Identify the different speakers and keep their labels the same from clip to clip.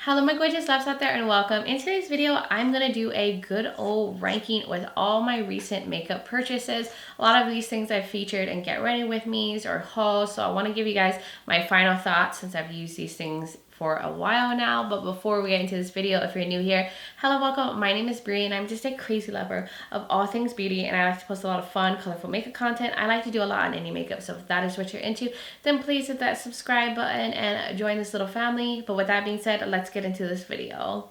Speaker 1: Hello my gorgeous loves out there and welcome. In today's video, I'm going to do a good old ranking with all my recent makeup purchases. A lot of these things I've featured in Get Ready With Me's or hauls, so I want to give you guys my final thoughts since I've used these things for a while now. But before we get into this video, if you're new here, hello, welcome. My name is Bri and I'm just a crazy lover of all things beauty, and I like to post a lot of fun, colorful makeup content. I like to do a lot on indie makeup, so if that is what you're into, then please hit that subscribe button and join this little family. But with that being said, let's get into this video.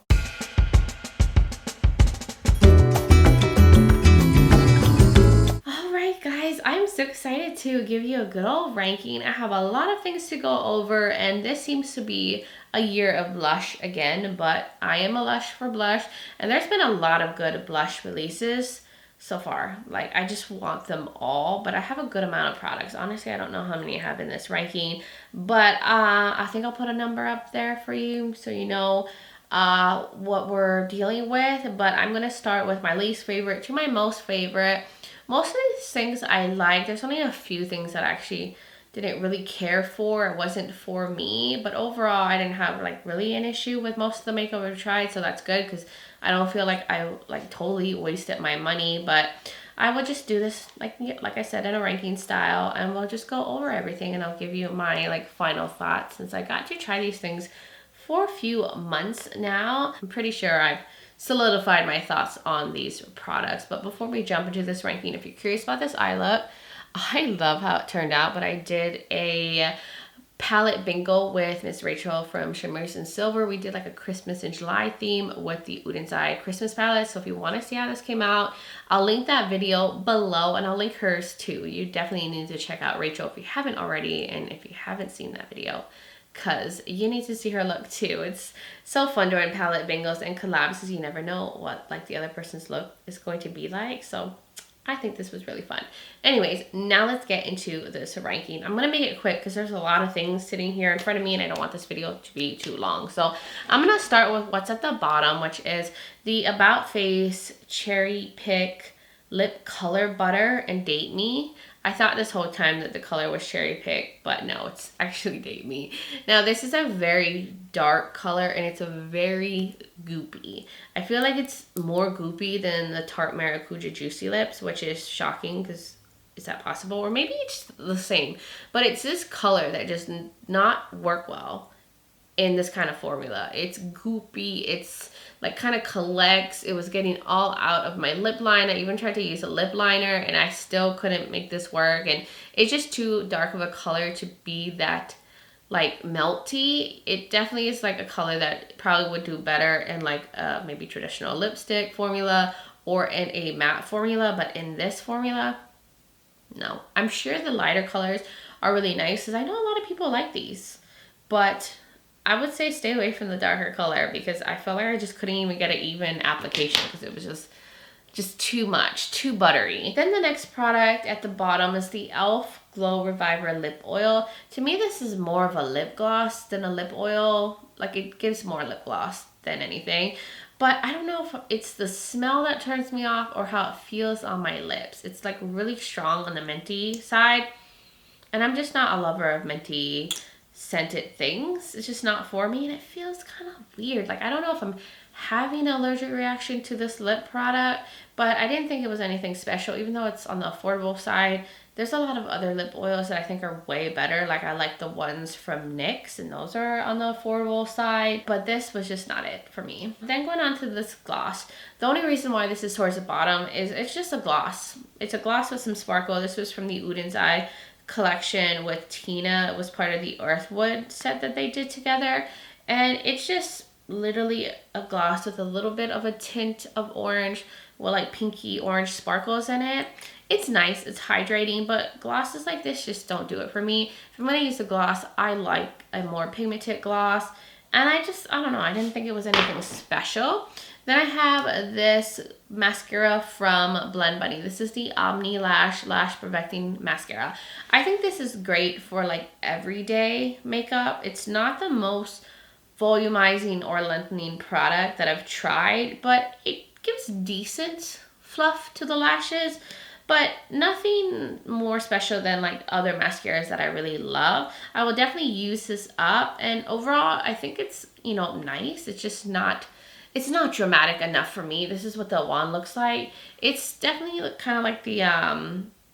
Speaker 1: Guys, I'm so excited to give you a good old ranking. I have a lot of things to go over, and this seems to be a year of blush again, but I am a lush for blush, and there's been a lot of good blush releases so far. Like, I just want them all, but I have a good amount of products. Honestly, I don't know how many I have in this ranking, but I think I'll put a number up there for you so you know what we're dealing with. But I'm gonna start with my least favorite to my most favorite. Most of these things I like. There's only a few things that I actually didn't really care for. It wasn't for me, but overall I didn't have like really an issue with most of the makeup I've tried, so that's good because I don't feel like I like totally wasted my money. But I would just do this like I said, in a ranking style, and we'll just go over everything and I'll give you my like final thoughts since I got to try these things for a few months now. I'm pretty sure I've solidified my thoughts on these products. But before we jump into this ranking, if you're curious about this eye look, I love how it turned out, but I did a palette bingo with Miss Rachel from Shimmers and Silver. We did like a Christmas in July theme with the Oden's Eye Christmas palette. So if you want to see how this came out, I'll link that video below, and I'll link hers too. You definitely need to check out Rachel if you haven't already, and if you haven't seen that video, because you need to see her look too. It's so fun doing palette bingos and collabs because you never know what like the other person's look is going to be like. So I think this was really fun. Anyways, now let's get into this ranking. I'm gonna make it quick because there's a lot of things sitting here in front of me and I don't want this video to be too long. So I'm gonna start with what's at the bottom, which is the About Face Cherry Pick Lip Color Butter and Date Me. I thought this whole time that the color was Cherry Pick, but no, it's actually Date Me. Now, this is a very dark color and it's a very goopy. I feel like it's more goopy than the Tarte Maracuja Juicy Lips, which is shocking because is that possible? Or maybe it's the same, but it's this color that does not work well in this kind of formula. It's goopy, it's like kind of collects. It was getting all out of my lip line. I even tried to use a lip liner and I still couldn't make this work, and it's just too dark of a color to be that like melty. It definitely is like a color that probably would do better in like maybe traditional lipstick formula or in a matte formula, but in this formula, no. I'm sure the lighter colors are really nice because I know a lot of people like these, but I would say stay away from the darker color because I felt like I just couldn't even get an even application because it was just too much, too buttery. Then the next product at the bottom is the e.l.f. Glow Reviver Lip Oil. To me, this is more of a lip gloss than a lip oil. Like, it gives more lip gloss than anything. But I don't know if it's the smell that turns me off or how it feels on my lips. It's like really strong on the minty side. And I'm just not a lover of minty scented things. It's just not for me, and it feels kind of weird. Like, I don't know if I'm having an allergic reaction to this lip product, but I didn't think it was anything special. Even though it's on the affordable side, there's a lot of other lip oils that I think are way better. Like, I like the ones from NYX, and those are on the affordable side, but this was just not it for me. Then going on to this gloss. The only reason why this is towards the bottom is it's just a gloss. It's a gloss with some sparkle. This was from the Oden's Eye collection with Tina. It was part of the Earthwood set that they did together, and it's just literally a gloss with a little bit of a tint of orange with like pinky orange sparkles in it. It's nice, it's hydrating, but glosses like this just don't do it for me. If I'm gonna use a gloss, I like a more pigmented gloss, and I don't know, I didn't think it was anything special. Then I have this mascara from Blend Bunny. This is the Omni Lash Perfecting Mascara. I think this is great for like everyday makeup. It's not the most volumizing or lengthening product that I've tried, but it gives decent fluff to the lashes. but nothing more special than like other mascaras that I really love. I will definitely use this up, and overall I think it's, you know, nice. It's just not, it's not dramatic enough for me. This is what the wand looks like. It's definitely kind of like the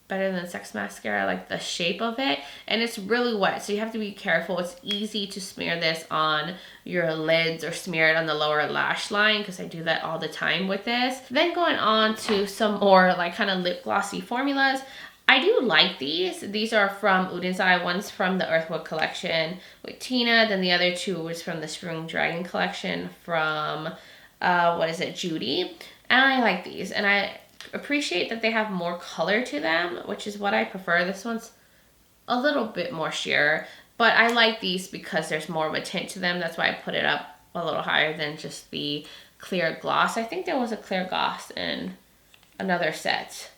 Speaker 1: Better Than Sex mascara, like the shape of it, and it's really wet, so you have to be careful. It's easy to smear this on your lids or smear it on the lower lash line, because I do that all the time with this. Then going on to some more like kind of lip glossy formulas. I do like these. These are from Oden's Eye. One's from the Earthwood collection with Tina, then the other two was from the Spring Dragon collection from what is it, Judy. And I like these, and I appreciate that they have more color to them, which is what I prefer. This one's a little bit more sheer, but I like these because there's more of a tint to them. That's why I put it up a little higher than just the clear gloss. I think there was a clear gloss in another set.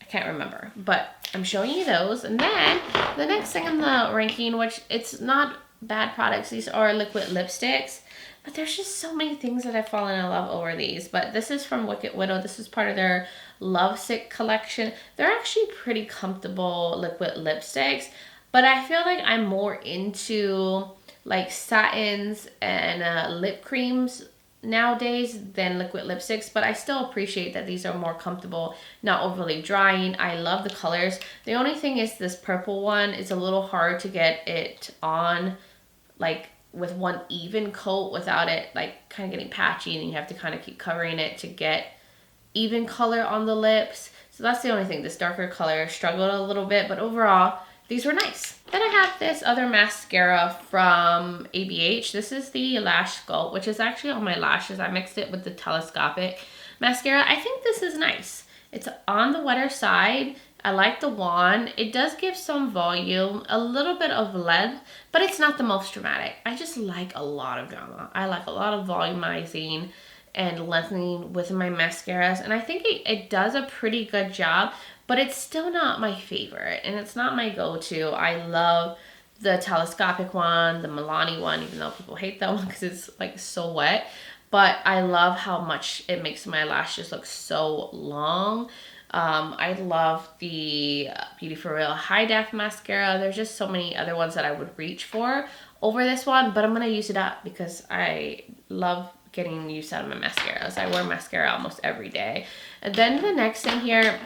Speaker 1: I can't remember, but I'm showing you those. And then the next thing in the ranking, which it's not bad products, these are liquid lipsticks. But there's just so many things that I've fallen in love over these. But this is from Wicked Widow. This is part of their Lovesick collection. They're actually pretty comfortable liquid lipsticks. But I feel like I'm more into like satins and lip creams nowadays than liquid lipsticks. But I still appreciate that these are more comfortable, not overly drying. I love the colors. The only thing is this purple one is a little hard to get it on like with one even coat without it like kind of getting patchy, and you have to kind of keep covering it to get even color on the lips. So that's the only thing. This darker color struggled a little bit, but overall these were nice. Then I have this other mascara from ABH. This is the Lash Sculpt, which is actually on my lashes. I mixed it with the telescopic mascara. I think this is nice. It's on the wetter side. I like the wand. It does give some volume, a little bit of length, but it's not the most dramatic. I just like a lot of drama. I like a lot of volumizing and lengthening with my mascaras, and I think it does a pretty good job, but it's still not my favorite, and it's not my go-to. I love the telescopic one, the Milani one, even though people hate that one because it's like so wet, but I love how much it makes my lashes look so long. I love the Beauty For Real High Def mascara. There's just so many other ones that I would reach for over this one, but I'm going to use it up because I love getting use out of my mascaras. I wear mascara almost every day. And then the next thing here,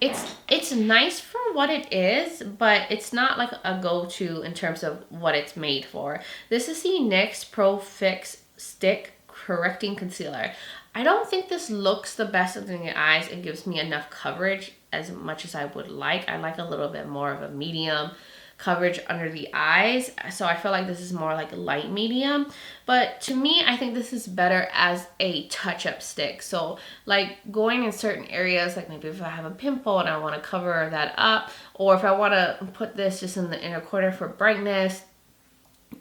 Speaker 1: it's nice for what it is, but it's not like a go-to in terms of what it's made for. This is the NYX Pro Fix Stick Correcting Concealer. I don't think this looks the best in the eyes. It gives me enough coverage as much as I would like. I like a little bit more of a medium coverage under the eyes. So I feel like this is more like a light medium. But to me, I think this is better as a touch-up stick. So like going in certain areas, like maybe if I have a pimple and I want to cover that up, or if I want to put this just in the inner corner for brightness,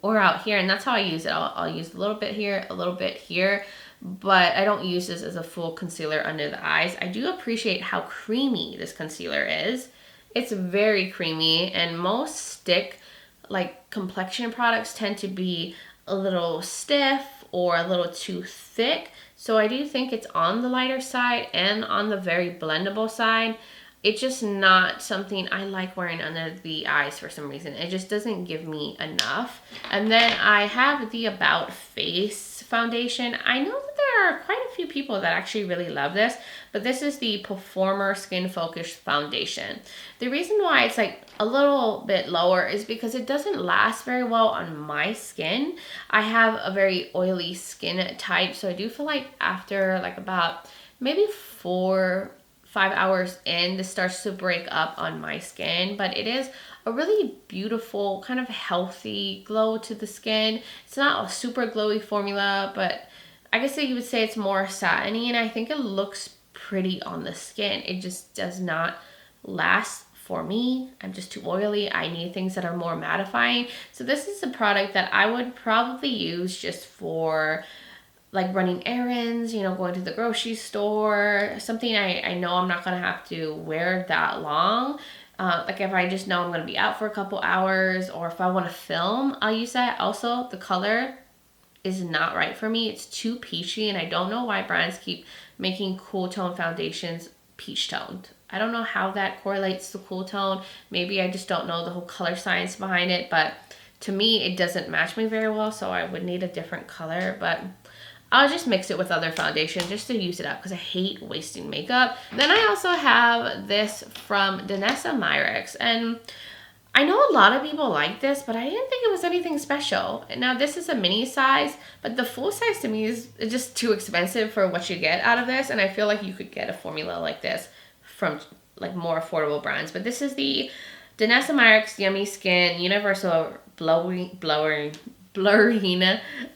Speaker 1: or out here, and that's how I use it. I'll use a little bit here, a little bit here, but I don't use this as a full concealer under the eyes. I do appreciate how creamy this concealer is. It's very creamy, and most stick like complexion products tend to be a little stiff or a little too thick. So I do think it's on the lighter side and on the very blendable side. It's just not something I like wearing under the eyes for some reason. It just doesn't give me enough. And then I have the About Face foundation. I know that there are quite a few people that actually really love this, but this is the Performer Skin Focused Foundation. The reason why it's like a little bit lower is because it doesn't last very well on my skin. I have a very oily skin type, so I do feel like after like about maybe 4-5 hours in, this starts to break up on my skin, but it is a really beautiful kind of healthy glow to the skin. It's not a super glowy formula, but I guess that you would say it's more satiny, and I think it looks pretty on the skin. It just does not last for me. I'm just too oily. I need things that are more mattifying. So this is a product that I would probably use just for like running errands, you know, going to the grocery store, something I know I'm not going to have to wear that long. Like if I just know I'm going to be out for a couple hours, or if I want to film, I'll use that. Also, the color is not right for me. It's too peachy, and I don't know why brands keep making cool tone foundations peach toned. I don't know how that correlates to cool tone. Maybe I just don't know the whole color science behind it, but to me, it doesn't match me very well, so I would need a different color, but I'll just mix it with other foundation just to use it up because I hate wasting makeup. Then I also have this from Danessa Myricks, and I know a lot of people like this, but I didn't think it was anything special. Now this is a mini size, but the full size to me is just too expensive for what you get out of this, and I feel like you could get a formula like this from like more affordable brands. But this is the Danessa Myricks Yummy Skin Universal Blurring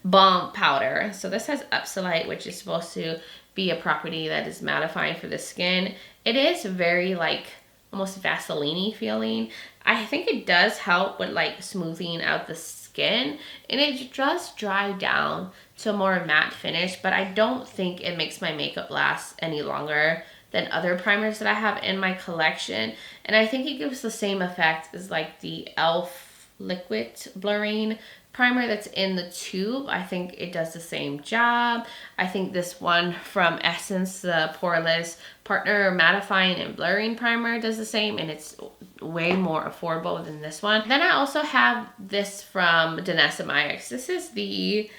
Speaker 1: Balm Powder. So this has Upsolite, which is supposed to be a property that is mattifying for the skin. It is very like almost Vaseline-y feeling. I think it does help with like smoothing out the skin, and it does dry down to a more matte finish, but I don't think it makes my makeup last any longer than other primers that I have in my collection. And I think it gives the same effect as like the e.l.f. liquid blurring primer that's in the tube. I think it does the same job. I think this one from Essence, the Poreless Partner Mattifying and Blurring Primer, does the same, and it's way more affordable than this one. Then I also have this from Danessa Myricks. This is the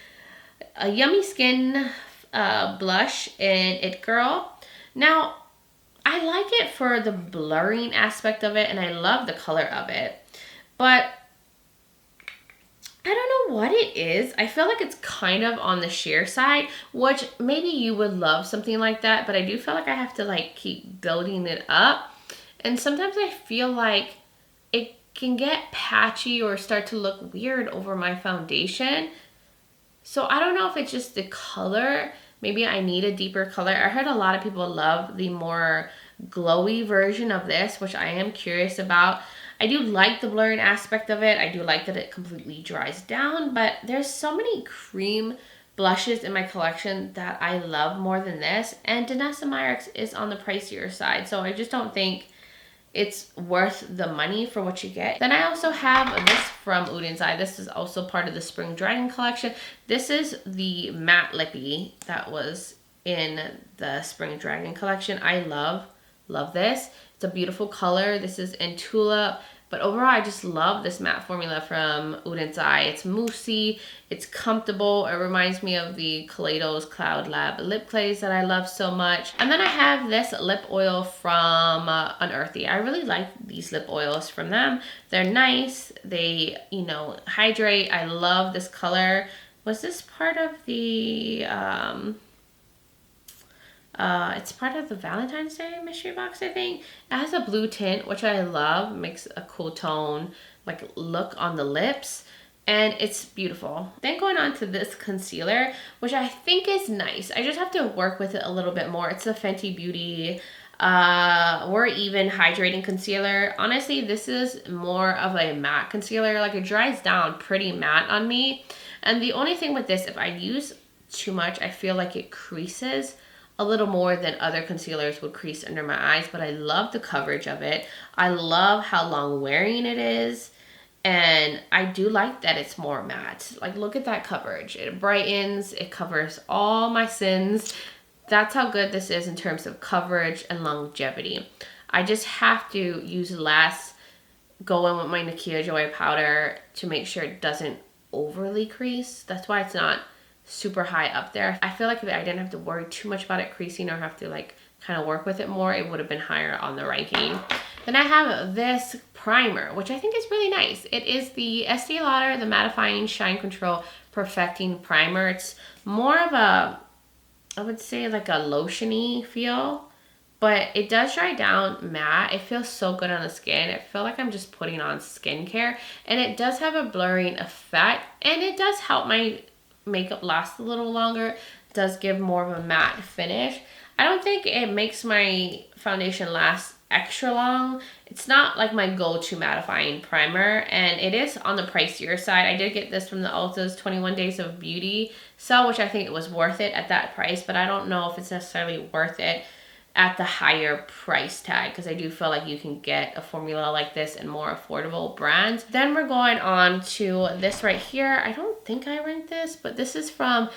Speaker 1: Yummy Skin blush in It Girl. Now, I like it for the blurring aspect of it, and I love the color of it, but I don't know what it is. I feel like it's kind of on the sheer side, which maybe you would love something like that, but I do feel like I have to like keep building it up. And sometimes I feel like it can get patchy or start to look weird over my foundation. So I don't know if it's just the color. Maybe I need a deeper color. I heard a lot of people love the more glowy version of this, which I am curious about. I do like the blurring aspect of it. I do like that it completely dries down, but there's so many cream blushes in my collection that I love more than this, and Danessa Myricks is on the pricier side, so I just don't think it's worth the money for what you get. Then I also have this from Oden's Eye. This is also part of the Spring Dragon collection. This is the matte lippy that was in the Spring Dragon collection. I love this. It's a beautiful color. This is in Tulip. But overall, I just love this matte formula from Oden's Eye. It's moussey, it's comfortable. It reminds me of the Kaleidos Cloud Lab lip glaze that I love so much. And then I have this lip oil from Unearthly. I really like these lip oils from them. They're nice. They, you know, hydrate. I love this color. Was this part of the... it's part of the Valentine's Day mystery box, I think. It has a blue tint, which I love. Makes a cool tone, like look on the lips. And it's beautiful. Then going on to this concealer, which I think is nice. I just have to work with it a little bit more. It's the Fenty Beauty or even hydrating concealer. Honestly, this is more of a matte concealer. Like it dries down pretty matte on me. And the only thing with this, if I use too much, I feel like it creases a little more than other concealers would crease under my eyes, but I love the coverage of it. I love how long wearing it is, and I do like that it's more matte. Like look at that coverage. It brightens, it covers all my sins. That's how good this is in terms of coverage and longevity. I just have to use less, go in with my Nakia Joy powder to make sure it doesn't overly crease. That's why it's not super high up there. I feel like if I didn't have to worry too much about it creasing or have to like kind of work with it more, it would have been higher on the ranking. Then I have this primer, which I think is really nice. It is the Estee Lauder, the Mattifying Shine Control Perfecting Primer. It's more of a, I would say like a lotion-y feel, but it does dry down matte. It feels so good on the skin. I feel like I'm just putting on skincare, and it does have a blurring effect, and it does help my makeup lasts a little longer. It does give more of a matte finish. I don't think it makes my foundation last extra long. It's not like my go-to mattifying primer, and it is on the pricier side. I did get this from the Ulta's 21 Days of Beauty sale, which I think it was worth it at that price, but I don't know if it's necessarily worth it at the higher price tag, because I do feel like you can get a formula like this in more affordable brands. Then we're going on to this right here. I don't think I ranked this, but this is from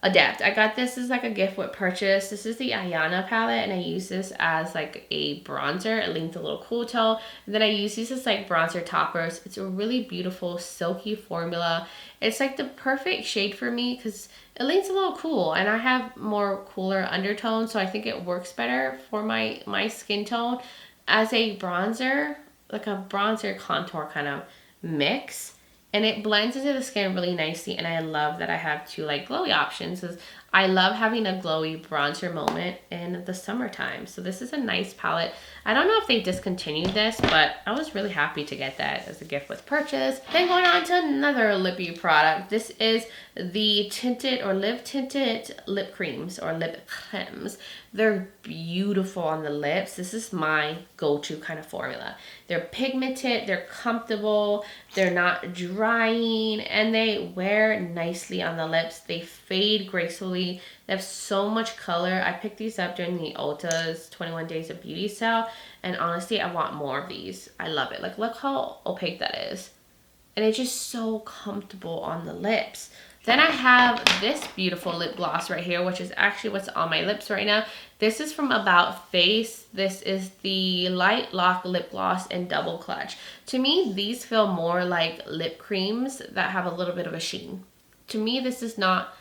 Speaker 1: adept. I got this as like a gift with purchase. This is the Ayana palette, and I use this as like a bronzer. It leans a little cool tone. And then I use these as like bronzer toppers. It's a really beautiful silky formula. It's like the perfect shade for me because it leans a little cool, and I have more cooler undertones, so I think it works better for my skin tone as a bronzer, like a bronzer contour kind of mix. And it blends into the skin really nicely, and I love that I have two like glowy options, because I love having a glowy bronzer moment in the summertime. So this is a nice palette. I don't know if they discontinued this, but I was really happy to get that as a gift with purchase. Then going on to another lippy product. This is the tinted or live tinted lip creams or lip creams. They're beautiful on the lips. This is my go-to kind of formula. They're pigmented, they're comfortable, they're not drying, and they wear nicely on the lips. They fade gracefully. They have so much color. I picked these up during the Ulta's 21 Days of Beauty sale, and honestly, I want more of these. I love it. Like, look how opaque that is. And it's just so comfortable on the lips. Then I have this beautiful lip gloss right here, which is actually what's on my lips right now. This is from About Face. This is the Light Lock Lip Gloss in Double Clutch. To me, these feel more like lip creams that have a little bit of a sheen. To me, this is not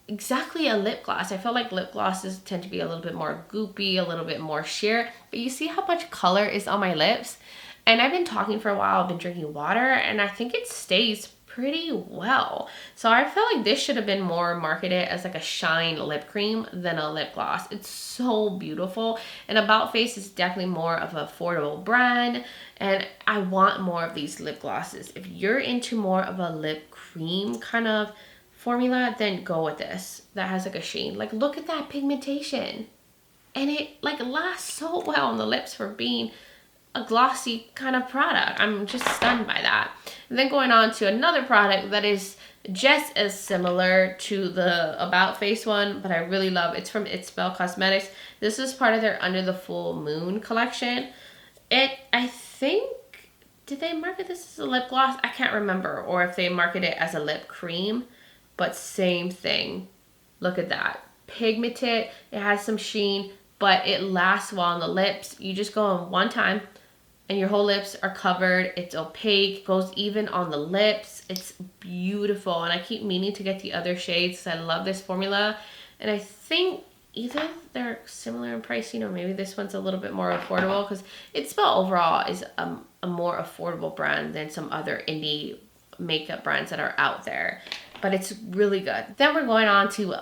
Speaker 1: exactly a lip gloss. I feel like lip glosses tend to be a little bit more goopy, a little bit more sheer. But you see how much color is on my lips? And I've been talking for a while, I've been drinking water, and I think it stays pretty well. So I feel like this should have been more marketed as like a shine lip cream than a lip gloss. It's so beautiful, and About Face is definitely more of an affordable brand, and I want more of these lip glosses. If you're into more of a lip cream kind of formula, then go with this. That has like a sheen. Like, look at that pigmentation. And it like lasts so well on the lips for being a glossy kind of product. I'm just stunned by that. And then going on to another product that is just as similar to the About Face one, but I really love. It's from ItsBel Cosmetics. This is part of their Under the Full Moon collection. I think, did they market this as a lip gloss? I can't remember. Or if they market it as a lip cream, but same thing. Look at that. Pigmented, it has some sheen, but it lasts well on the lips. You just go in one time, and your whole lips are covered. It's opaque, goes even on the lips. It's beautiful, and I keep meaning to get the other shades because I love this formula. And I think either they're similar in pricing, or maybe this one's a little bit more affordable, because ItsBel overall is a more affordable brand than some other indie makeup brands that are out there. But it's really good. Then we're going on to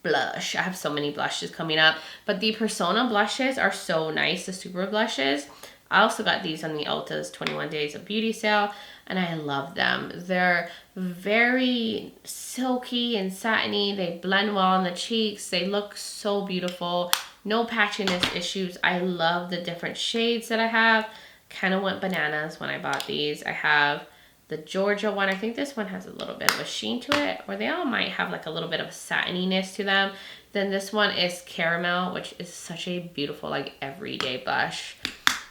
Speaker 1: blush. I have so many blushes coming up, but the Persona blushes are so nice, the super blushes. I also got these on the Ulta's 21 Days of Beauty sale, and I love them. They're very silky and satiny. They blend well on the cheeks. They look so beautiful. No patchiness issues. I love the different shades that I have. Kind of went bananas when I bought these. I have the Georgia one. I think this one has a little bit of a sheen to it, or they all might have like a little bit of satininess to them. Then this one is Caramel, which is such a beautiful like everyday blush.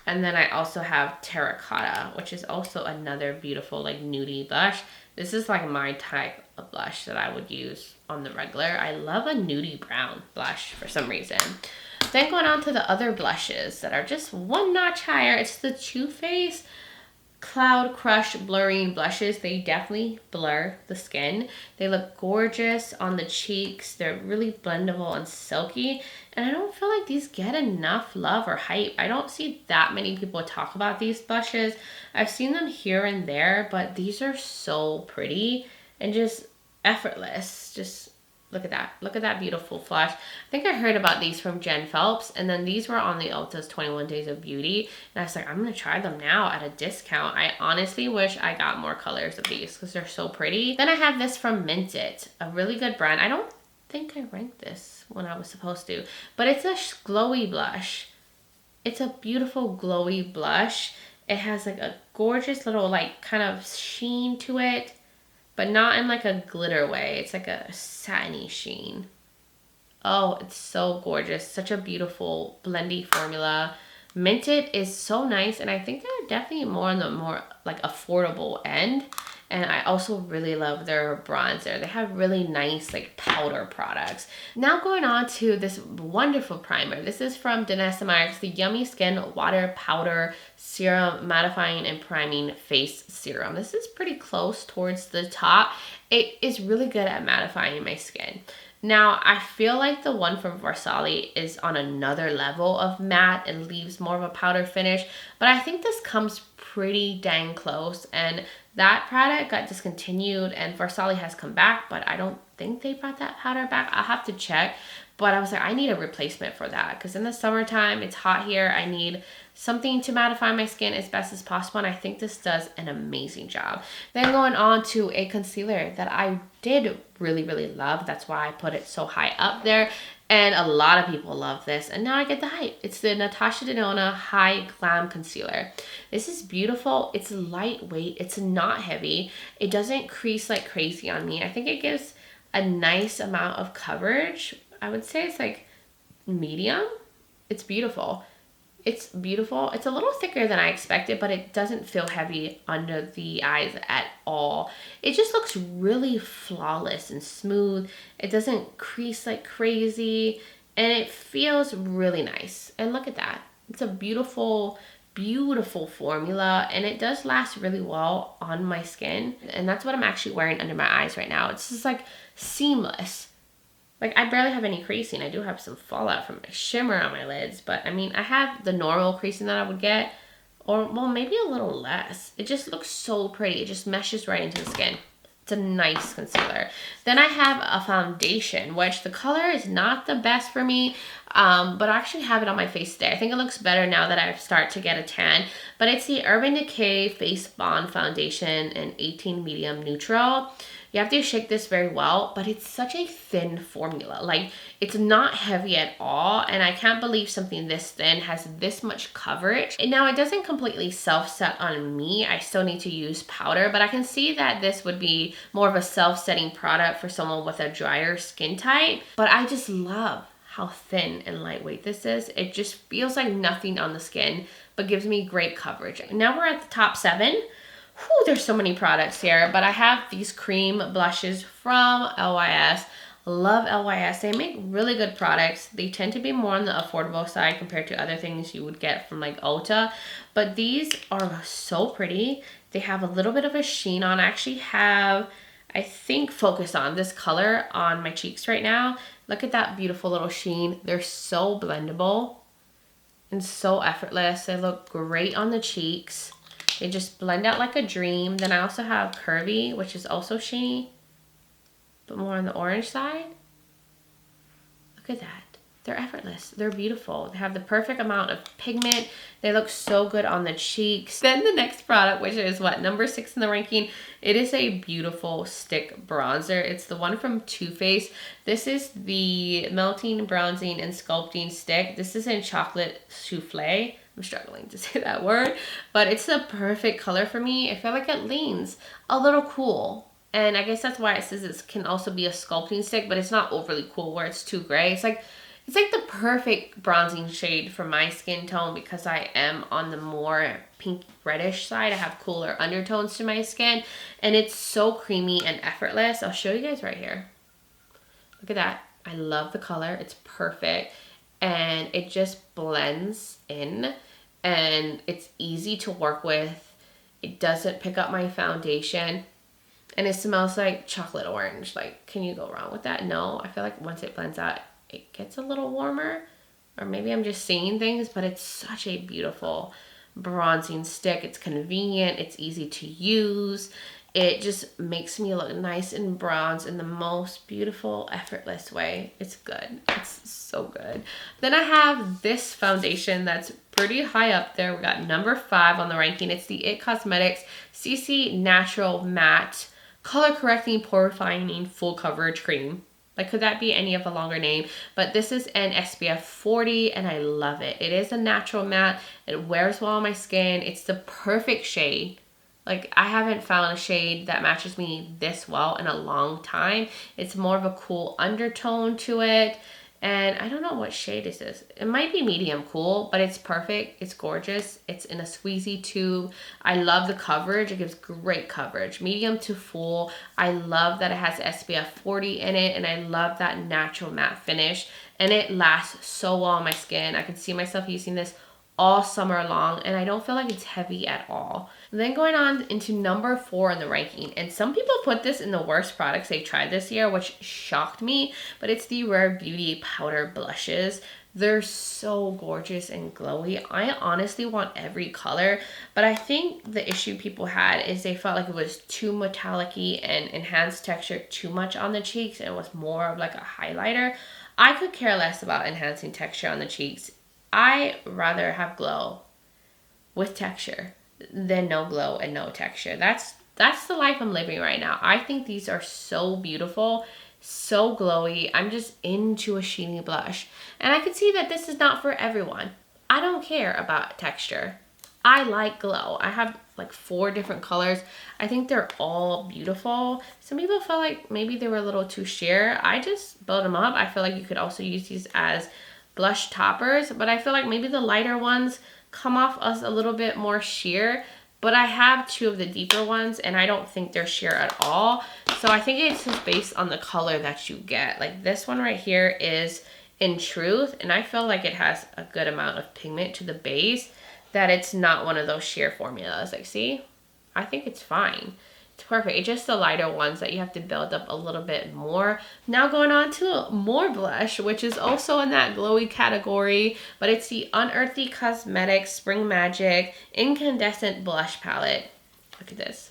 Speaker 1: And then I also have Terracotta, which is also another beautiful like nudie blush. This is like my type of blush that I would use on the regular. I love a nudie brown blush for some reason. Then going on to the other blushes that are just one notch higher. It's the Too Faced Cloud Crush Blurring Blushes. They definitely blur the skin. They look gorgeous on the cheeks. They're really blendable and silky. And I don't feel like these get enough love or hype. I don't see that many people talk about these blushes. I've seen them here and there, but these are so pretty and just effortless. Just look at that. Look at that beautiful flush. I think I heard about these from Jen Phelps, and then these were on the Ulta's 21 Days of Beauty. And I was like, I'm going to try them now at a discount. I honestly wish I got more colors of these because they're so pretty. Then I have this from Mint It, a really good brand. I don't think I ranked this when I was supposed to, but it's a glowy blush. It's a beautiful glowy blush. It has like a gorgeous little like kind of sheen to it, but not in like a glitter way. It's like a satiny sheen. Oh, it's so gorgeous. Such a beautiful blendy formula. Mint It is so nice, and I think they're definitely more on the more like affordable end. And I also really love their bronzer. They have really nice like powder products. Now going on to this wonderful primer. This is from Danessa Meyer's the Yummy Skin Water Powder Serum Mattifying and Priming Face Serum. This is pretty close towards the top. It is really good at mattifying my skin. Now, I feel like the one from Versace is on another level of matte and leaves more of a powder finish, but I think this comes pretty dang close, and that product got discontinued and Versace has come back, but I don't think they brought that powder back. I'll have to check, but I was like, I need a replacement for that because in the summertime, it's hot here. I need something to mattify my skin as best as possible, and I think this does an amazing job. Then going on to a concealer that I did really love. That's why I put it so high up there, and a lot of people love this, and now I get the hype. It's the Natasha Denona High Glam Concealer. This is beautiful. It's lightweight. It's not heavy. It doesn't crease like crazy on me. I think it gives a nice amount of coverage. I would say it's like medium. It's beautiful. It's beautiful. It's a little thicker than I expected, but it doesn't feel heavy under the eyes at all. It just looks really flawless and smooth. It doesn't crease like crazy, and it feels really nice. And look at that. It's a beautiful formula, and it does last really well on my skin. And that's what I'm actually wearing under my eyes right now. It's just like seamless. Like, I barely have any creasing. I do have some fallout from my shimmer on my lids, but I mean, I have the normal creasing that I would get, or well, maybe a little less. It just looks so pretty. It just meshes right into the skin. It's a nice concealer. Then I have a foundation, which the color is not the best for me, but I actually have it on my face today. I think it looks better now that I start to get a tan, but it's the Urban Decay Face Bond Foundation in 18 Medium Neutral. You have to shake this very well, but it's such a thin formula. Like, it's not heavy at all, and I can't believe something this thin has this much coverage. And now, it doesn't completely self-set on me. I still need to use powder, but I can see that this would be more of a self-setting product for someone with a drier skin type. But I just love how thin and lightweight this is. It just feels like nothing on the skin, but gives me great coverage. Now we're at the top 7. Whew, there's so many products here, but I have these cream blushes from LYS. Love LYS. They make really good products. They tend to be more on the affordable side compared to other things you would get from like Ulta, but these are so pretty. They have a little bit of a sheen on. I actually have, I think, Focus On this color on my cheeks right now. Look at that beautiful little sheen. They're so blendable and so effortless. They look great on the cheeks. They just blend out like a dream. Then I also have Curvy, which is also sheeny, but more on the orange side. Look at that. They're effortless. They're beautiful. They have the perfect amount of pigment. They look so good on the cheeks. Then the next product, which is what, number 6 in the ranking, it is a beautiful stick bronzer. It's the one from Too Faced. This is the Melting, Bronzing, and Sculpting Stick. This is in Chocolate Souffle. I'm struggling to say that word, but it's the perfect color for me. I feel like it leans a little cool, and I guess that's why it says it can also be a sculpting stick, but it's not overly cool where it's too gray. It's like the perfect bronzing shade for my skin tone because I am on the more pink reddish side. I have cooler undertones to my skin, and it's so creamy and effortless. I'll show you guys right here. Look at that. I love the color. It's perfect. And it just blends in, and it's easy to work with. It doesn't pick up my foundation, and it smells like chocolate orange. Like, can you go wrong with that? No, I feel like once it blends out, it gets a little warmer, or maybe I'm just seeing things, but it's such a beautiful bronzing stick. It's convenient. It's easy to use. It just makes me look nice and bronze in the most beautiful, effortless way. It's good. It's so good. Then I have this foundation that's pretty high up there. We got number 5 on the ranking. It's the It Cosmetics CC Natural Matte Color Correcting Pore Refining Full Coverage Cream. Like, could that be any of a longer name? But this is an SPF 40, and I love it. It is a natural matte. It wears well on my skin. It's the perfect shade. Like, I haven't found a shade that matches me this well in a long time. It's more of a cool undertone to it. And I don't know what shade is this. It might be medium cool, but it's perfect. It's gorgeous. It's in a squeezy tube. I love the coverage. It gives great coverage. Medium to full. I love that it has SPF 40 in it, and I love that natural matte finish. And it lasts so well on my skin. I can see myself using this all summer long, and I don't feel like it's heavy at all. Then going on into number 4 in the ranking, and some people put this in the worst products they've tried this year, which shocked me, but it's the Rare Beauty powder blushes. They're so gorgeous and glowy. I honestly want every color, but I think the issue people had is they felt like it was too metallic-y and enhanced texture too much on the cheeks, and it was more of like a highlighter. I could care less about enhancing texture on the cheeks. I rather have glow with texture than no glow and no texture. That's the life I'm living right now. I think these are so beautiful, so glowy. I'm just into a sheeny blush. And I can see that this is not for everyone. I don't care about texture. I like glow. I have like 4 different colors. I think they're all beautiful. Some people felt like maybe they were a little too sheer. I just built them up. I feel like you could also use these as blush toppers, but I feel like maybe the lighter ones come off as a little bit more sheer, but I have 2 of the deeper ones and I don't think they're sheer at all. So I think it's just based on the color that you get. Like this one right here is in Truth, and I feel like it has a good amount of pigment to the base, that it's not one of those sheer formulas. Like, see, I think it's fine. It's perfect. It's just the lighter ones that you have to build up a little bit more. Now going on to more blush, which is also in that glowy category, but it's the Unearthly Cosmetics Spring Magic Incandescent Blush Palette. Look at this.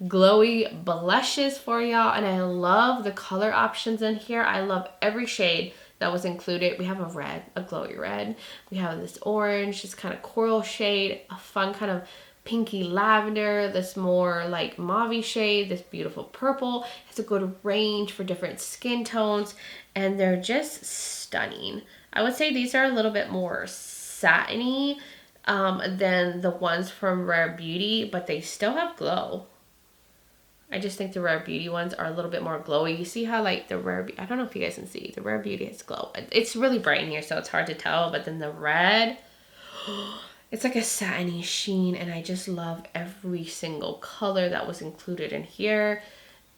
Speaker 1: Glowy blushes for y'all, and I love the color options in here. I love every shade that was included. We have a red, a glowy red. We have this orange, this kind of coral shade, a fun kind of pinky lavender, this more like mauve shade, this beautiful purple. It's a good range for different skin tones, and they're just stunning. I would say these are a little bit more satiny than the ones from Rare Beauty, but they still have glow. I just think the Rare Beauty ones are a little bit more glowy. You see how like the Rare Beauty, I don't know if you guys can see, the Rare Beauty has glow. It's really bright in here, so it's hard to tell, but then the red, it's like a satiny sheen, and I just love every single color that was included in here.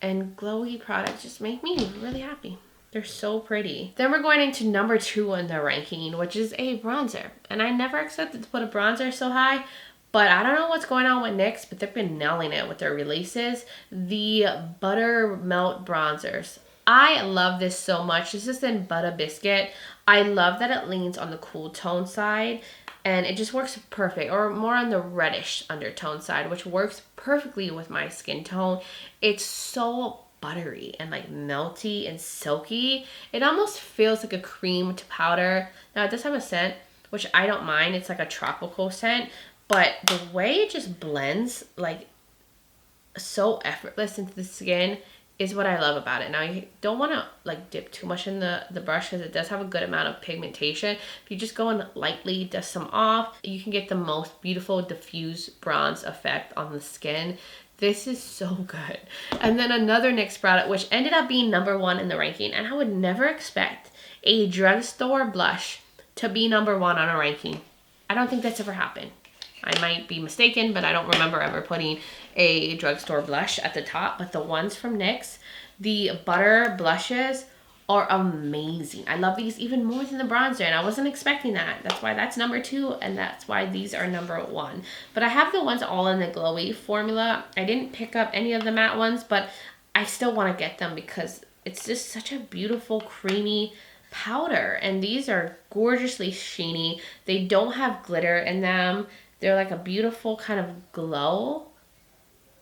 Speaker 1: And glowy products just make me really happy. They're so pretty. Then we're going into number 2 in the ranking, which is a bronzer. And I never expected to put a bronzer so high, but I don't know what's going on with NYX, but they've been nailing it with their releases. The Buttermelt Bronzers. I love this so much. This is in Butter Biscuit. I love that it leans on the cool tone side, and it just works perfect, or more on the reddish undertone side, which works perfectly with my skin tone. It's so buttery and like melty and silky. It almost feels like a cream to powder. Now it does have a scent, which I don't mind. It's like a tropical scent, but the way it just blends like so effortless into the skin is what I love about it. Now you don't want to like dip too much in the brush, because it does have a good amount of pigmentation. If you just go and lightly dust some off, you can get the most beautiful diffuse bronze effect on the skin. This is so good. And then another NYX product, which ended up being number 1 in the ranking, and I would never expect a drugstore blush to be number 1 on a ranking. I don't think that's ever happened. I might be mistaken, but I don't remember ever putting a drugstore blush at the top. But the ones from NYX, the butter blushes, are amazing. I love these even more than the bronzer, and I wasn't expecting that. That's why that's number 2, and that's why these are number 1. But I have the ones all in the glowy formula. I didn't pick up any of the matte ones, but I still want to get them because it's just such a beautiful, creamy powder. And these are gorgeously sheeny. They don't have glitter in them. They're like a beautiful kind of glow.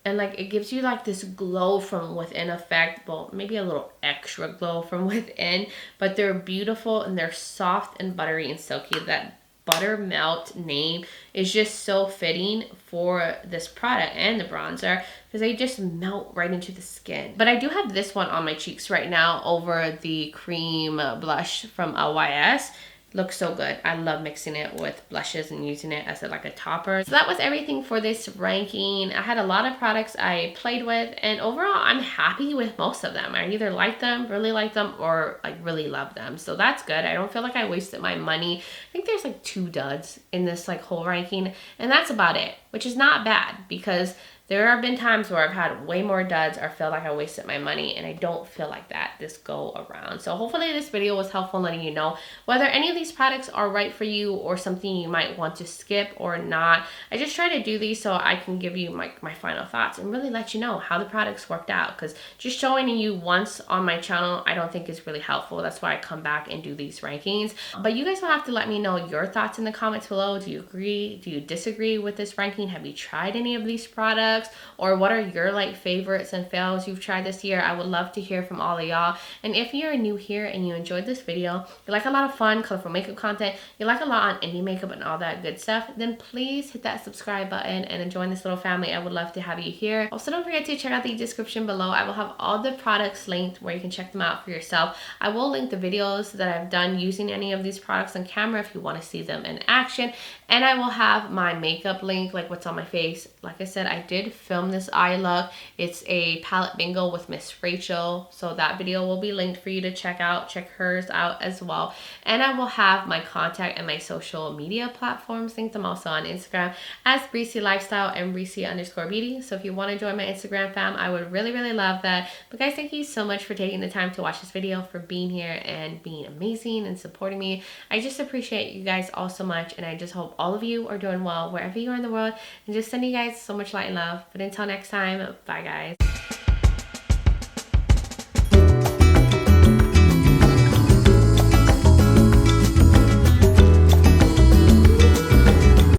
Speaker 1: And like it gives you like this glow from within effect. Well, maybe a little extra glow from within. But they're beautiful, and they're soft and buttery and silky. That Buttermelt name is just so fitting for this product and the bronzer, because they just melt right into the skin. But I do have this one on my cheeks right now over the cream blush from LYS. looks so good. I love mixing it with blushes and using it as like a topper. So that was everything for this ranking. I had a lot of products I played with, and overall I'm happy with most of them. I either like them, really like them, or like really love them. So that's good. I don't feel like I wasted my money. I think there's like 2 duds in this like whole ranking, and that's about it, which is not bad because there have been times where I've had way more duds or feel like I wasted my money, and I don't feel like that this go around. So hopefully this video was helpful in letting you know whether any of these products are right for you or something you might want to skip or not. I just try to do these so I can give you my final thoughts and really let you know how the products worked out, because just showing you once on my channel I don't think is really helpful. That's why I come back and do these rankings. But you guys will have to let me know your thoughts in the comments below. Do you agree? Do you disagree with this ranking? Have you tried any of these products? Or what are your like favorites and fails you've tried this year? I would love to hear from all of y'all. And if you're new here and you enjoyed this video, you like a lot of fun, colorful makeup content, you like a lot on indie makeup and all that good stuff, then please hit that subscribe button and join this little family. I would love to have you here. Also, don't forget to check out the description below. I will have all the products linked where you can check them out for yourself. I will link the videos that I've done using any of these products on camera if you want to see them in action. And I will have my makeup link, like what's on my face. Like I said, I did film this eye look. It's a palette bingo with Miss Rachel, so that video will be linked for you to check out. Check hers out as well. And I will have my contact and my social media platforms linked. I'm also on Instagram as Breezy Lifestyle and Breezy_beauty. So if you want to join my Instagram fam, I would really love that. But guys, thank you so much for taking the time to watch this video, for being here and being amazing and supporting me. I just appreciate you guys all so much, and I just hope all of you are doing well wherever you are in the world, and just sending you guys so much light and love. But until next time, bye guys.